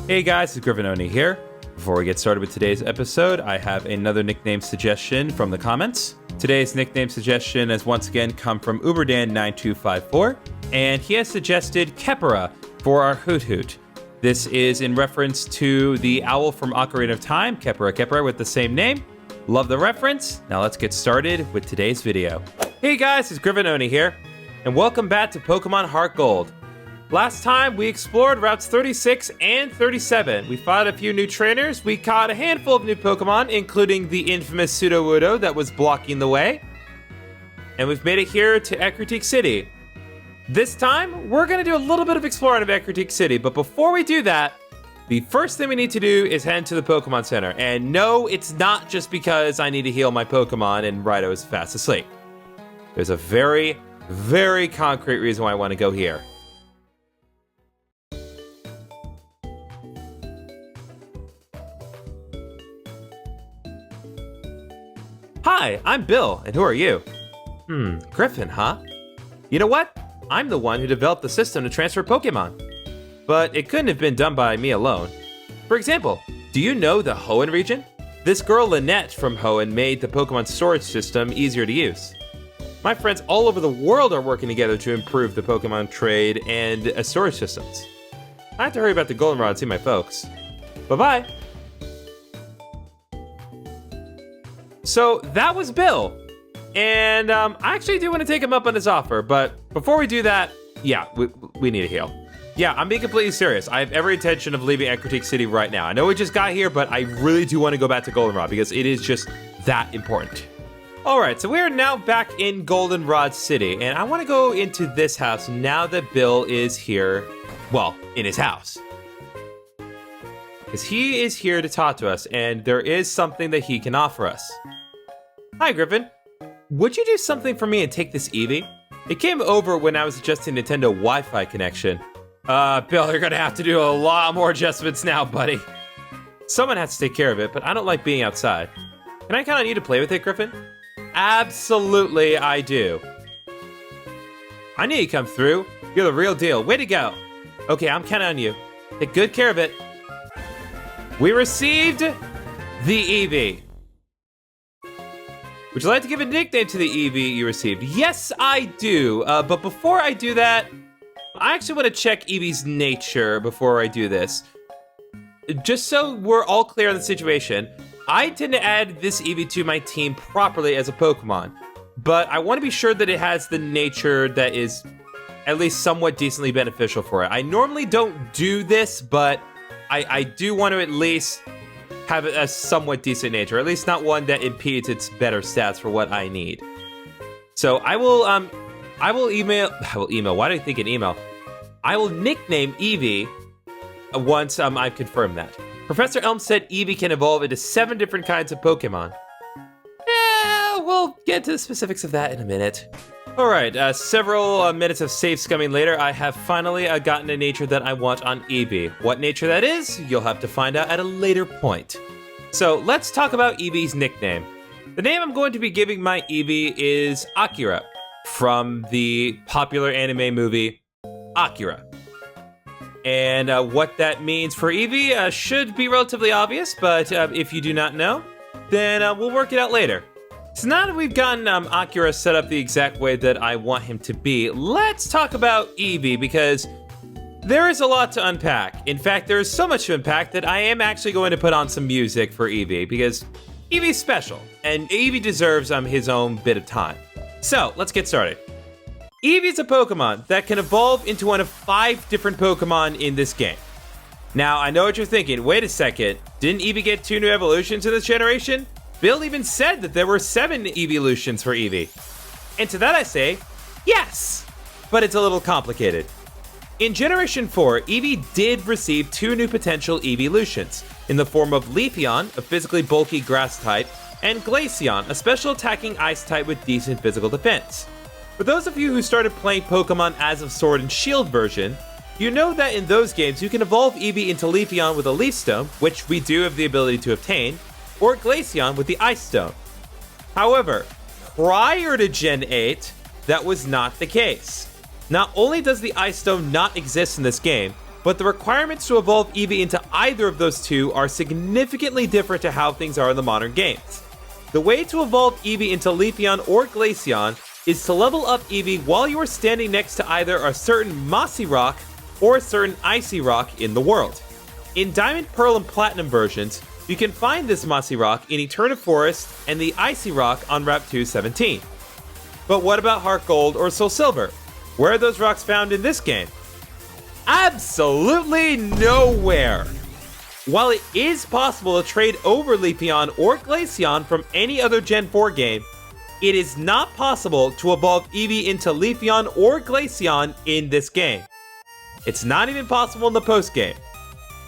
Hey guys, it's Griffin here. Before we get started with today's episode, I have another nickname suggestion from the comments. Today's nickname suggestion has once again come from Uberdan9254, and he has suggested Kepera for our Hoot Hoot. This is in reference to the owl from Ocarina of Time, Kepera with the same name. Love the reference. Now let's get started with today's video. Hey guys, it's Griffin here, and welcome back to Pokémon HeartGold. Last time, we explored routes 36 and 37. We fought a few new trainers, we caught a handful of new Pokemon, including the infamous Sudowoodo that was blocking the way. And we've made it here to Ecruteak City. This time, we're going to do a little bit of exploring of Ecruteak City, but before we do that, the first thing we need to do is head to the Pokemon Center. And no, it's not just because I need to heal my Pokemon and Rido is fast asleep. There's a very, very concrete reason why I want to go here. Hi, I'm Bill, and who are you? Griffin, huh? You know what? I'm the one who developed the system to transfer Pokemon. But it couldn't have been done by me alone. For example, do you know the Hoenn region? This girl Lynette from Hoenn made the Pokemon storage system easier to use. My friends all over the world are working together to improve the Pokemon trade and storage systems. I have to hurry back to Goldenrod and see my folks. Bye-bye. So that was Bill, and I actually do want to take him up on his offer, but before we do that, yeah, we need a heal. Yeah, I'm being completely serious. I have every intention of leaving Ecruteak City right now. I know we just got here, but I really do want to go back to Goldenrod because it is just that important. All right, so we are now back in Goldenrod City, and I want to go into this house now that Bill is here, well, in his house. Because he is here to talk to us, and there is something that he can offer us. Hi, Griffin. Would you do something for me and take this Eevee? It came over when I was adjusting Nintendo Wi-Fi connection. Bill, you're gonna have to do a lot more adjustments now, buddy. Someone has to take care of it, but I don't like being outside. Can I count on you to play with it, Griffin? Absolutely, I do. I knew you'd come through. You're the real deal. Way to go. Okay, I'm counting on you. Take good care of it. We received the Eevee. Would you like to give a nickname to the Eevee you received? Yes, I do. But before I do that, I actually want to check Eevee's nature before I do this. Just so we're all clear on the situation, I tend to add this Eevee to my team properly as a Pokemon. But I want to be sure that it has the nature that is at least somewhat decently beneficial for it. I normally don't do this, but I do want to at least have a somewhat decent nature, or at least not one that impedes its better stats for what I need. So I will email, why do I think an email? I will nickname Eevee once I've confirmed that. Professor Elm said Eevee can evolve into 7 different kinds of Pokemon. Yeah, we'll get to the specifics of that in a minute. All right, several minutes of save scumming later, I have finally gotten a nature that I want on Eevee. What nature that is, you'll have to find out at a later point. So let's talk about Eevee's nickname. The name I'm going to be giving my Eevee is Akira, from the popular anime movie Akira. And what that means for Eevee should be relatively obvious, but if you do not know, then we'll work it out later. So now that we've gotten Akira set up the exact way that I want him to be, let's talk about Eevee, because there is a lot to unpack. In fact, there is so much to unpack that I am actually going to put on some music for Eevee, because Eevee's special, and Eevee deserves his own bit of time. So, let's get started. Eevee is a Pokemon that can evolve into one of 5 different Pokemon in this game. Now, I know what you're thinking. Wait a second, didn't Eevee get 2 new evolutions in this generation? Bill even said that there were 7 Eeveelutions for Eevee. And to that I say, yes! But it's a little complicated. In Generation 4, Eevee did receive 2 new potential Eeveelutions, in the form of Leafeon, a physically bulky grass type, and Glaceon, a special attacking ice type with decent physical defense. For those of you who started playing Pokemon as of Sword and Shield version, you know that in those games you can evolve Eevee into Leafeon with a Leaf Stone, which we do have the ability to obtain, or Glaceon with the Ice Stone. However, prior to Gen 8, that was not the case. Not only does the Ice Stone not exist in this game, but the requirements to evolve Eevee into either of those two are significantly different to how things are in the modern games. The way to evolve Eevee into Leafeon or Glaceon is to level up Eevee while you are standing next to either a certain mossy rock or a certain icy rock in the world. In Diamond, Pearl, and Platinum versions, you can find this mossy rock in Eterna Forest and the icy rock on Route 217. But what about HeartGold or Soul Silver? Where are those rocks found in this game? Absolutely nowhere! While it is possible to trade over Leafeon or Glaceon from any other Gen 4 game, it is not possible to evolve Eevee into Leafeon or Glaceon in this game. It's not even possible in the post-game.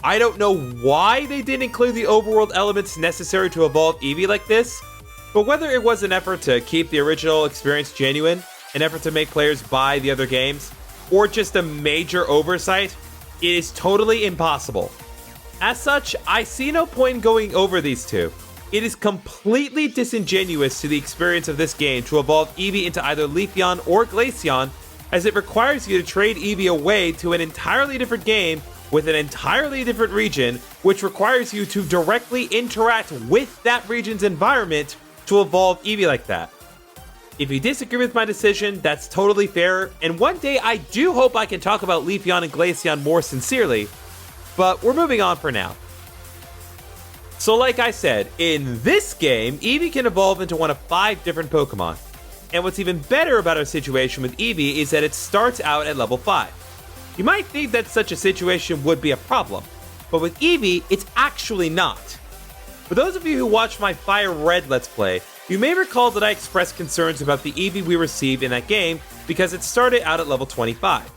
I don't know why they didn't include the overworld elements necessary to evolve Eevee like this, but whether it was an effort to keep the original experience genuine, an effort to make players buy the other games, or just a major oversight, it is totally impossible. As such, I see no point in going over these two. It is completely disingenuous to the experience of this game to evolve Eevee into either Leafeon or Glaceon, as it requires you to trade Eevee away to an entirely different game with an entirely different region, which requires you to directly interact with that region's environment to evolve Eevee like that. If you disagree with my decision, that's totally fair, and one day I do hope I can talk about Leafeon and Glaceon more sincerely, but we're moving on for now. So like I said, in this game, Eevee can evolve into one of 5 different Pokemon. And what's even better about our situation with Eevee is that it starts out at level 5. You might think that such a situation would be a problem, but with Eevee, it's actually not. For those of you who watched my Fire Red Let's Play, you may recall that I expressed concerns about the Eevee we received in that game because it started out at level 25.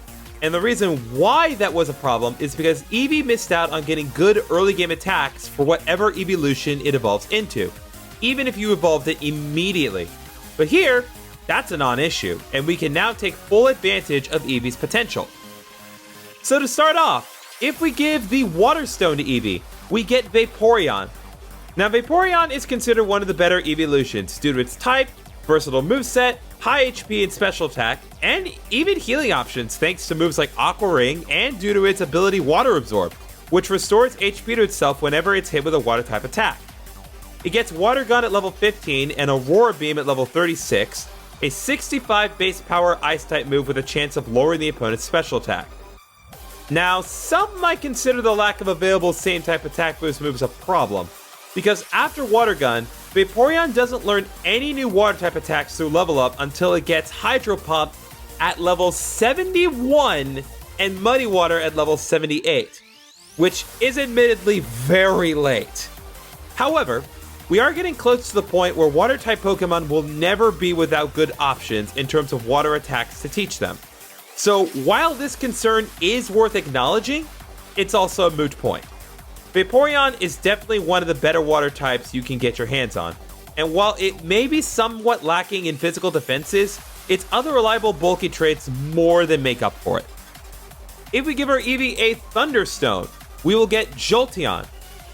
And the reason why that was a problem is because Eevee missed out on getting good early game attacks for whatever Eeveelution it evolves into, even if you evolved it immediately. But here, that's a non-issue, and we can now take full advantage of Eevee's potential. So to start off, if we give the Water Stone to Eevee, we get Vaporeon. Now Vaporeon is considered one of the better Eeveelutions due to its type, versatile moveset, high HP and special attack, and even healing options thanks to moves like Aqua Ring and due to its ability Water Absorb, which restores HP to itself whenever it's hit with a water type attack. It gets Water Gun at level 15 and Aurora Beam at level 36, a 65 base power ice type move with a chance of lowering the opponent's special attack. Now, some might consider the lack of available same type attack boost moves a problem, because after Water Gun, Vaporeon doesn't learn any new water type attacks through level up until it gets Hydro Pump at level 71 and Muddy Water at level 78, which is admittedly very late. However, we are getting close to the point where water type Pokemon will never be without good options in terms of water attacks to teach them. So while this concern is worth acknowledging, it's also a moot point. Vaporeon is definitely one of the better water types you can get your hands on, and while it may be somewhat lacking in physical defenses, its other reliable bulky traits more than make up for it. If we give our Eevee a Thunderstone, we will get Jolteon.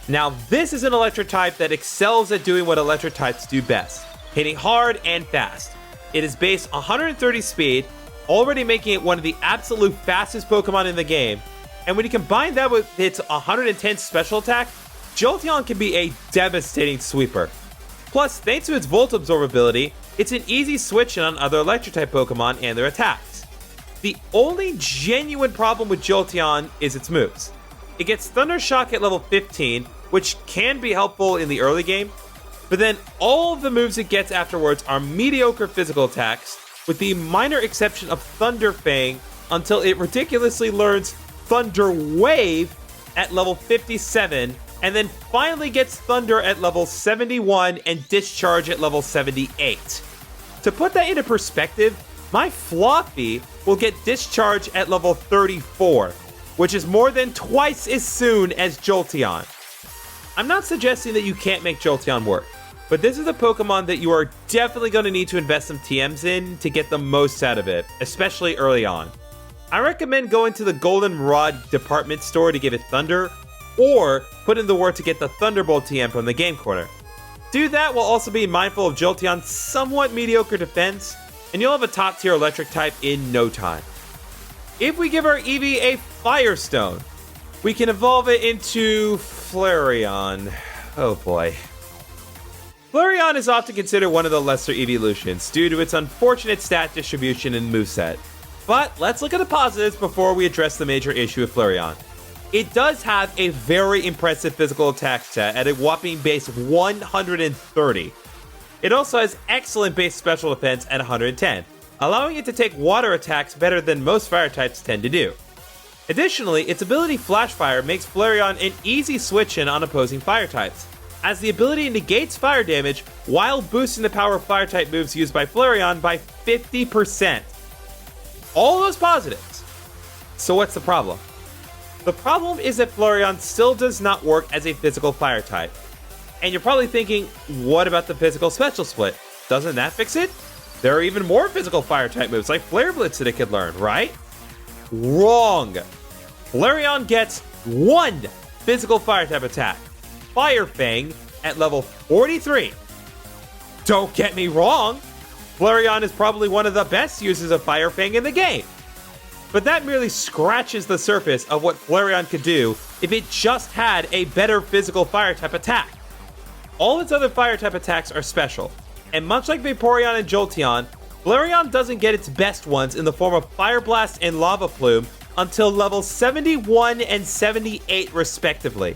Now this is an electric type that excels at doing what electric types do best, hitting hard and fast. It is base 130 speed, already making it one of the absolute fastest Pokemon in the game, and when you combine that with its 110 special attack, Jolteon can be a devastating sweeper. Plus, thanks to its Volt Absorb ability, it's an easy switch on other electric-type Pokemon and their attacks. The only genuine problem with Jolteon is its moves. It gets Thunder Shock at level 15, which can be helpful in the early game, but then all of the moves it gets afterwards are mediocre physical attacks, with the minor exception of Thunder Fang until it ridiculously learns Thunder Wave at level 57, and then finally gets Thunder at level 71 and Discharge at level 78. To put that into perspective, my Fluffy will get Discharge at level 34, which is more than twice as soon as Jolteon. I'm not suggesting that you can't make Jolteon work, but this is a Pokemon that you are definitely going to need to invest some TMs in to get the most out of it, especially early on. I recommend going to the Goldenrod department store to give it Thunder, or put in the work to get the Thunderbolt TM from the Game Corner. Do that while also being mindful of Jolteon's somewhat mediocre defense, and you'll have a top tier electric type in no time. If we give our Eevee a Firestone, we can evolve it into Flareon. Oh boy. Flareon is often considered one of the lesser Eeveelutions due to its unfortunate stat distribution and moveset. But let's look at the positives before we address the major issue with Flareon. It does have a very impressive physical attack stat at a whopping base of 130. It also has excellent base special defense at 110, allowing it to take water attacks better than most fire types tend to do. Additionally, its ability Flash Fire makes Flareon an easy switch-in on opposing fire types, as the ability negates fire damage while boosting the power of fire type moves used by Flareon by 50%. All those positives. So what's the problem? The problem is that Flareon still does not work as a physical fire type. And you're probably thinking, what about the physical special split? Doesn't that fix it? There are even more physical fire type moves like Flare Blitz that it could learn, right? Wrong! Flareon gets one physical fire type attack, Fire Fang, at level 43. Don't get me wrong, Flareon is probably one of the best uses of Fire Fang in the game. But that merely scratches the surface of what Flareon could do if it just had a better physical fire type attack. All its other fire type attacks are special, and much like Vaporeon and Jolteon, Flareon doesn't get its best ones in the form of Fire Blast and Lava Plume until levels 71 and 78 respectively.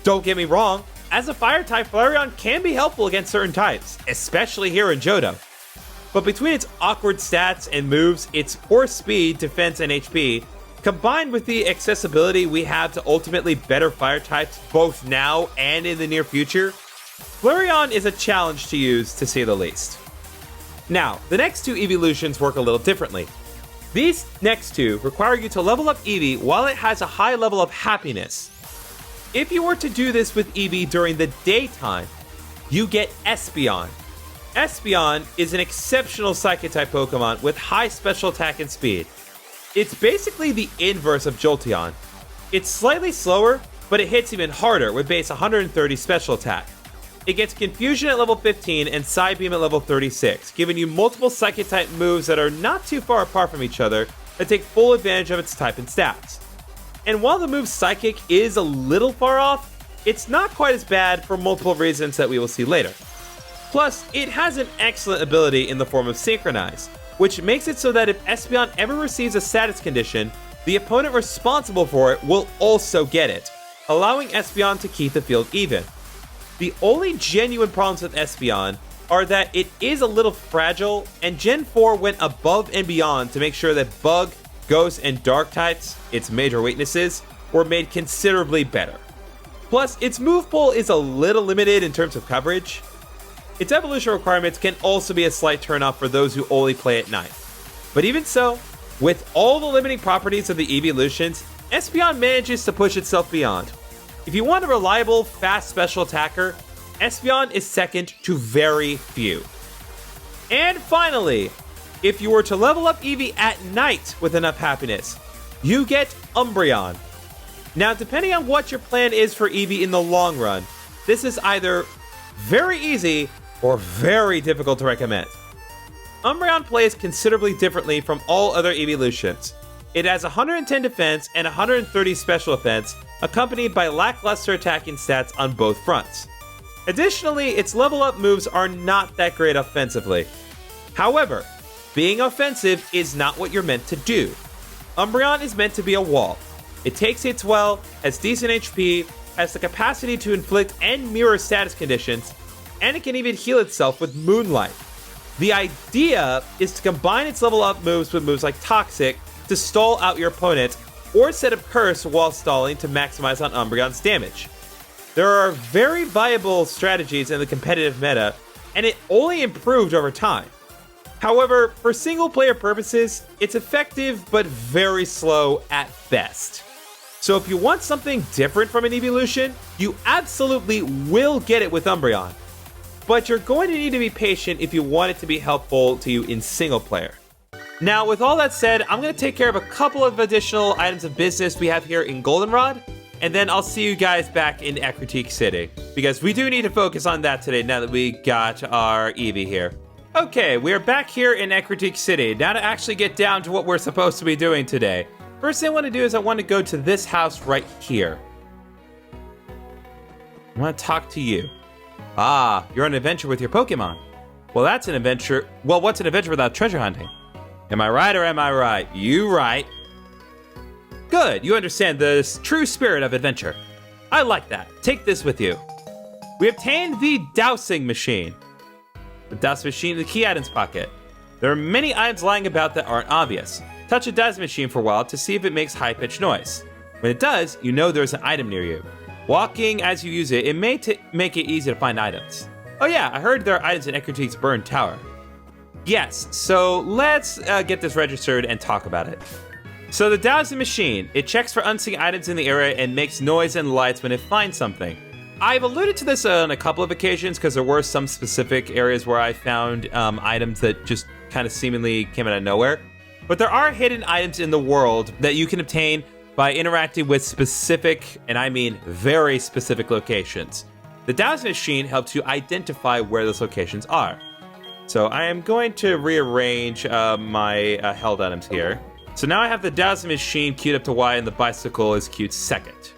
Don't get me wrong, as a fire type, Flareon can be helpful against certain types, especially here in Johto. But between its awkward stats and moves, its poor speed, defense, and HP, combined with the accessibility we have to ultimately better fire types both now and in the near future, Flareon is a challenge to use, to say the least. Now, the next two Eeveelutions work a little differently. These next two require you to level up Eevee while it has a high level of happiness. If you were to do this with Eevee during the daytime, you get Espeon. Espeon is an exceptional Psychic-type Pokemon with high special attack and speed. It's basically the inverse of Jolteon. It's slightly slower, but it hits even harder with base 130 special attack. It gets Confusion at level 15 and Psybeam at level 36, giving you multiple Psychic-type moves that are not too far apart from each other that take full advantage of its type and stats. And while the move Psychic is a little far off, it's not quite as bad for multiple reasons that we will see later. Plus, it has an excellent ability in the form of Synchronize, which makes it so that if Espeon ever receives a status condition, the opponent responsible for it will also get it, allowing Espeon to keep the field even. The only genuine problems with Espeon are that it is a little fragile, and Gen 4 went above and beyond to make sure that Bug, Ghost, and Dark types, its major weaknesses, were made considerably better. Plus, its move pool is a little limited in terms of coverage. Its evolution requirements can also be a slight turnoff for those who only play at night. But even so, with all the limiting properties of the Eeveelutions, Espeon manages to push itself beyond. If you want a reliable, fast special attacker, Espeon is second to very few. And finally, if you were to level up Eevee at night with enough happiness, you get Umbreon. Now, depending on what your plan is for Eevee in the long run, this is either very easy or very difficult to recommend. Umbreon plays considerably differently from all other Eeveelutions. It has 110 defense and 130 special defense, accompanied by lackluster attacking stats on both fronts. Additionally, its level up moves are not that great offensively. However, being offensive is not what you're meant to do. Umbreon is meant to be a wall. It takes hits well, has decent HP, has the capacity to inflict and mirror status conditions, and it can even heal itself with Moonlight. The idea is to combine its level up moves with moves like Toxic to stall out your opponent, or set up Curse while stalling to maximize on Umbreon's damage. There are very viable strategies in the competitive meta, and it only improved over time. However, for single player purposes, it's effective but very slow at best. So if you want something different from an Eeveelution, you absolutely will get it with Umbreon. But you're going to need to be patient if you want it to be helpful to you in single player. Now, with all that said, I'm going to take care of a couple of additional items of business we have here in Goldenrod, and then I'll see you guys back in Ecruteak City, because we do need to focus on that today now that we got our Eevee here. Okay, we are back here in Ecruteak City, now to actually get down to what we're supposed to be doing today. First thing I want to do is I want to go to this house right here. I want to talk to you. Ah, you're on an adventure with your Pokemon. Well, that's an adventure. Well, what's an adventure without treasure hunting? Am I right or am I right? You right. Good, you understand the true spirit of adventure. I like that. Take this with you. We obtained the dowsing machine. The dowsing machine in the key items pocket. There are many items lying about that aren't obvious. Touch a dowsing machine for a while to see if it makes high-pitched noise. When it does, you know there's an item near you. Walking as you use it, it may make it easy to find items. Oh yeah, I heard there are items in Ecruteak's burned tower. Yes, so let's get this registered and talk about it. So the dowsing machine, it checks for unseen items in the area and makes noise and lights when it finds something. I've alluded to this on a couple of occasions because there were some specific areas where I found items that just kind of seemingly came out of nowhere. But there are hidden items in the world that you can obtain by interacting with specific, and I mean very specific locations. The dowsing machine helps you identify where those locations are. So I am going to rearrange my held items here. So now I have the dowsing machine queued up to Y and the bicycle is queued second.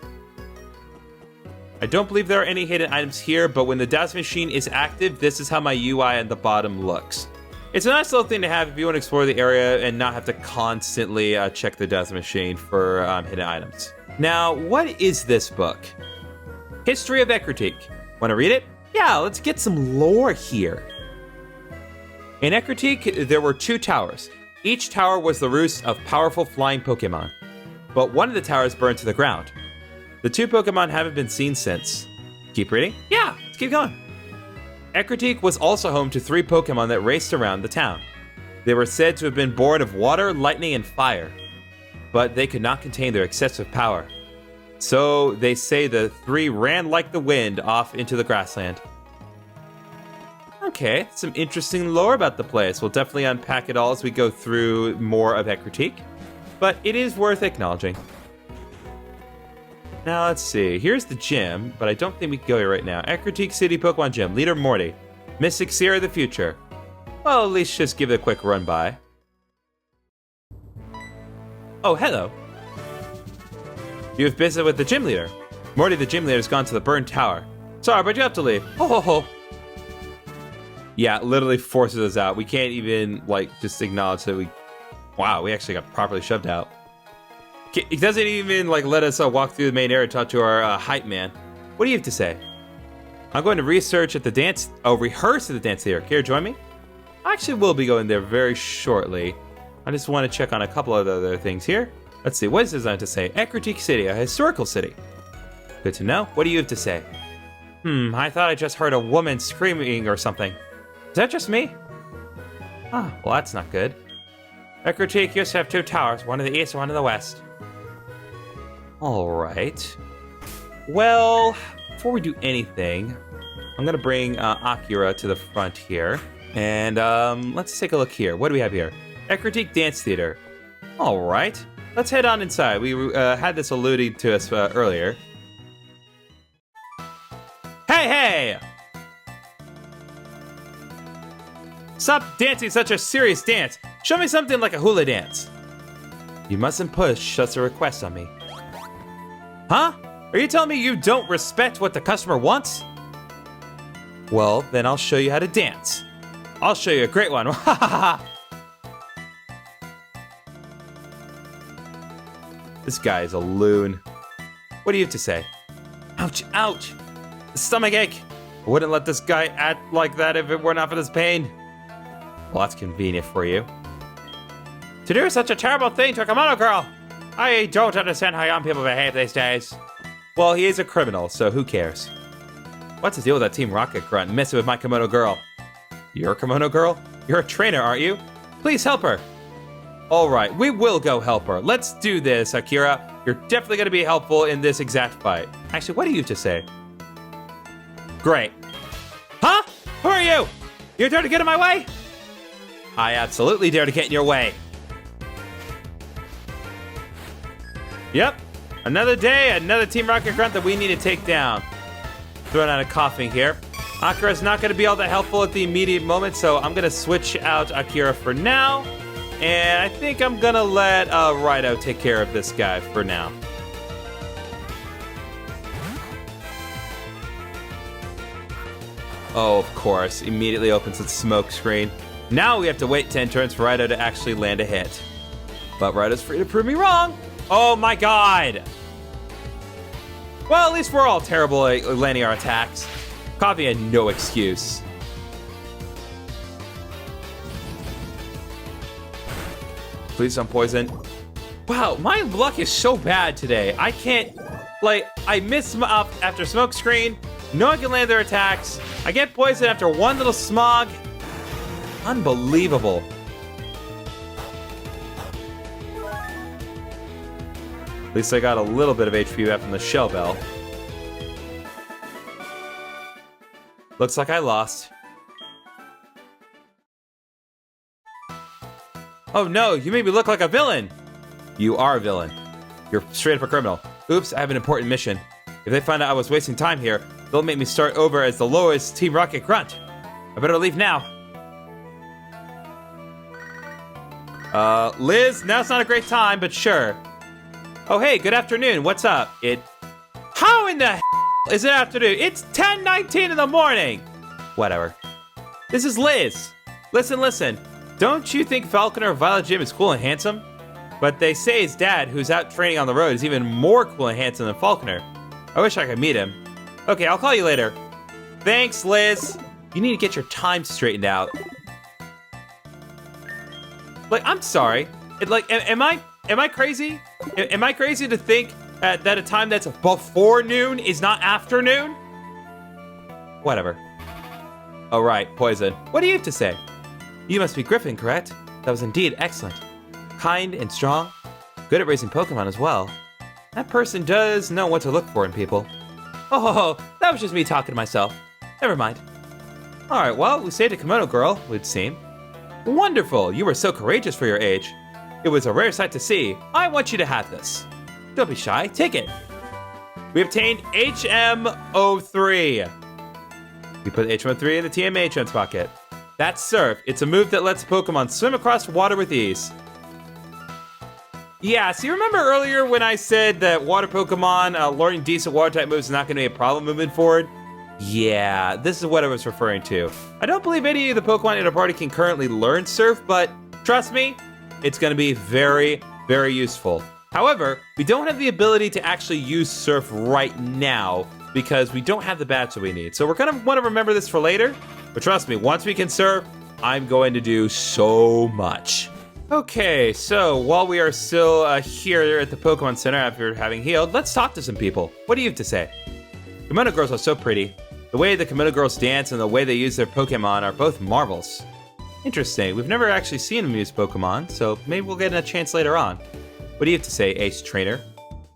I don't believe there are any hidden items here, but when the dowsing machine is active, this is how my UI at the bottom looks. It's a nice little thing to have if you want to explore the area and not have to constantly check the dowsing machine for hidden items. Now, what is this book? History of Ecruteak. Want to read it? Yeah, let's get some lore here. In Ecruteak, there were 2 towers. Each tower was the roost of powerful flying Pokemon. But one of the towers burned to the ground. The 2 Pokemon haven't been seen since. Keep reading? Yeah, let's keep going. Ecruteak was also home to 3 Pokemon that raced around the town. They were said to have been born of water, lightning, and fire. But they could not contain their excessive power. So they say the 3 ran like the wind off into the grassland. Okay, some interesting lore about the place. We'll definitely unpack it all as we go through more of Ecruteak. But it is worth acknowledging. Now, let's see. Here's the gym, but I don't think we can go here right now. Ecruteak City Pokemon Gym. Leader Morty. Mystic Seer of the Future. Well, at least just give it a quick run by. Oh, hello. You have business with the gym leader. Morty, the gym leader, has gone to the burned tower. Sorry, but you have to leave. Ho, ho, ho. Yeah, it literally forces us out. We can't even, just acknowledge that we... Wow, we actually got properly shoved out. It doesn't even let us walk through the main area to talk to our hype man. What do you have to say? I'm going to research at the dance... rehearse at the dance theater. Care to join me? I actually will be going there very shortly. I just want to check on a couple of other things here. Let's see, what is designed to say? Ecruteak City, a historical city. Good to know. What do you have to say? I thought I just heard a woman screaming or something. Is that just me? Ah, well that's not good. Ecruteak used to have 2 towers, one in the east and one in the west. Alright. Well, before we do anything, I'm going to bring Akira to the front here. And let's take a look here. What do we have here? Ecruteak Dance Theater. Alright. Let's head on inside. We had this alluded to us earlier. Hey, hey! Stop dancing such a serious dance. Show me something like a hula dance. You mustn't push such a request on me. Huh? Are you telling me you don't respect what the customer wants? Well, then I'll show you how to dance. I'll show you a great one. This guy is a loon. What do you have to say? Ouch, ouch. The stomach ache. I wouldn't let this guy act like that if it were not for this pain. Well, that's convenient for you. To do such a terrible thing to a kimono girl. I don't understand how young people behave these days. Well, he is a criminal, so who cares? What's the deal with that Team Rocket grunt messing with my kimono girl? You're a kimono girl? You're a trainer, aren't you? Please help her. All right, we will go help her. Let's do this, Akira. You're definitely going to be helpful in this exact fight. Actually, what do you have to say? Great. Huh? Who are you? You dare to get in my way? I absolutely dare to get in your way. Yep. Another day, another Team Rocket grunt that we need to take down. Throwing out a coughing here. Akira's not going to be all that helpful at the immediate moment, so I'm going to switch out Akira for now. And I think I'm gonna let Rhino take care of this guy for now. Oh, of course. Immediately opens its smoke screen. Now we have to wait 10 turns for Rhino to actually land a hit. But Rhino's free to prove me wrong. Oh my god. Well, at least we're all terrible at landing our attacks. Coffee had no excuse. Please don't poison. Wow, my luck is so bad today. I can't, I miss up after smoke screen. No one can land their attacks. I get poisoned after one little smog. Unbelievable. At least I got a little bit of HP back from the shell bell. Looks like I lost. Oh no, you made me look like a villain. You are a villain. You're straight up a criminal. Oops, I have an important mission. If they find out I was wasting time here, they'll make me start over as the lowest Team Rocket grunt. I better leave now. Liz, now's not a great time, but sure. Oh, hey, good afternoon. What's up? How in the hell is it afternoon? It's 10:19 in the morning. Whatever. This is Liz. Listen. Don't you think Falconer of Violet Gym is cool and handsome? But they say his dad, who's out training on the road, is even more cool and handsome than Falconer. I wish I could meet him. Okay, I'll call you later. Thanks, Liz. You need to get your time straightened out. I'm sorry. Am I crazy? Am I crazy to think that a time that's before noon is not afternoon? Whatever. Oh, right, poison. What do you have to say? You must be Griffin, correct? That was indeed excellent. Kind and strong. Good at raising Pokemon as well. That person does know what to look for in people. Oh, that was just me talking to myself. Never mind. Alright, well, we saved a Kimono girl, it would seem. Wonderful! You were so courageous for your age. It was a rare sight to see. I want you to have this. Don't be shy, take it. We obtained HM03. We put HM03 in the TMHM's pocket. That's Surf. It's a move that lets Pokemon swim across water with ease. Yeah, so you remember earlier when I said that water Pokemon learning decent water-type moves is not going to be a problem moving forward? Yeah, this is what I was referring to. I don't believe any of the Pokemon in our party can currently learn Surf, but trust me, it's going to be very, very useful. However, we don't have the ability to actually use Surf right now because we don't have the badge that we need. So we're going to want to remember this for later, but trust me, once we can Surf, I'm going to do so much. Okay, so while we are still here at the Pokemon Center after having healed, let's talk to some people. What do you have to say? Kimono girls are so pretty. The way the Kimono girls dance and the way they use their Pokemon are both marvels. Interesting, we've never actually seen them use Pokemon, so maybe we'll get a chance later on. What do you have to say, Ace Trainer?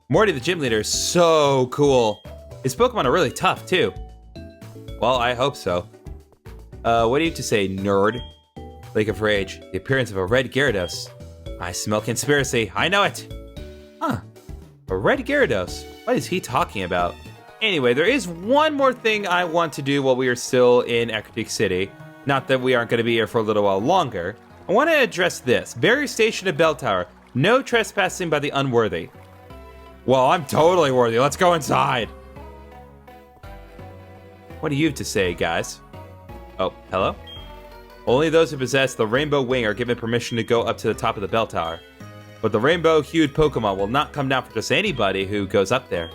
Morty the gym leader is so cool. His Pokemon are really tough, too. Well, I hope so. What do you have to say, nerd? Lake of Rage, the appearance of a red Gyarados. I smell conspiracy, I know it! Huh, a red Gyarados. What is he talking about? Anyway, there is one more thing I want to do while we are still in Ecruteak City. Not that we aren't going to be here for a little while longer. I want to address this. Barrier Station at Bell Tower. No trespassing by the unworthy. Well, I'm totally worthy. Let's go inside. What do you have to say, guys? Oh, hello? Only those who possess the Rainbow Wing are given permission to go up to the top of the bell tower. But the rainbow-hued Pokemon will not come down for just anybody who goes up there.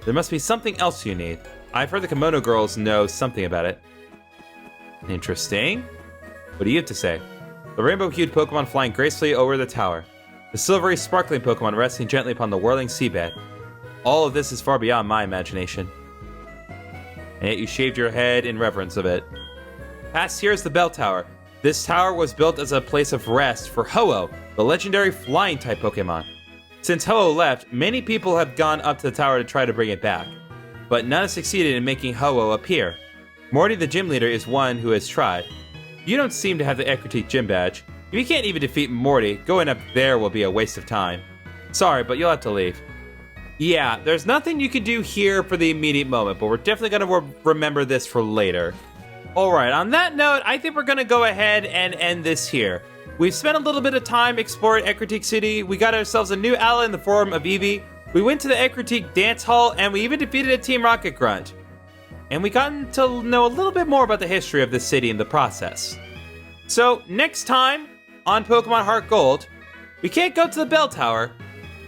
There must be something else you need. I've heard the Kimono girls know something about it. Interesting. What do you have to say? The rainbow-hued Pokemon flying gracefully over the tower. The silvery, sparkling Pokemon resting gently upon the whirling seabed. All of this is far beyond my imagination. And yet you shaved your head in reverence of it. Past here is the bell tower. This tower was built as a place of rest for Ho-Oh, the legendary flying-type Pokemon. Since Ho-Oh left, many people have gone up to the tower to try to bring it back. But none have succeeded in making Ho-Oh appear. Morty the gym leader is one who has tried. You don't seem to have the Ecruteak gym badge. If you can't even defeat Morty, going up there will be a waste of time. Sorry, but you'll have to leave. Yeah, there's nothing you can do here for the immediate moment, but we're definitely going to remember this for later. Alright, on that note, I think we're going to go ahead and end this here. We've spent a little bit of time exploring Ecruteak City. We got ourselves a new ally in the form of Eevee. We went to the Ecruteak Dance Hall, and we even defeated a Team Rocket Grunt. And we got to know a little bit more about the history of this city in the process. So, next time on Pokemon HeartGold, we can't go to the Bell Tower,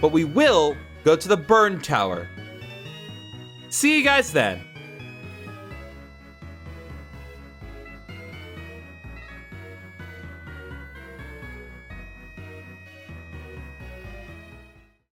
but we will go to the Burn Tower. See you guys then.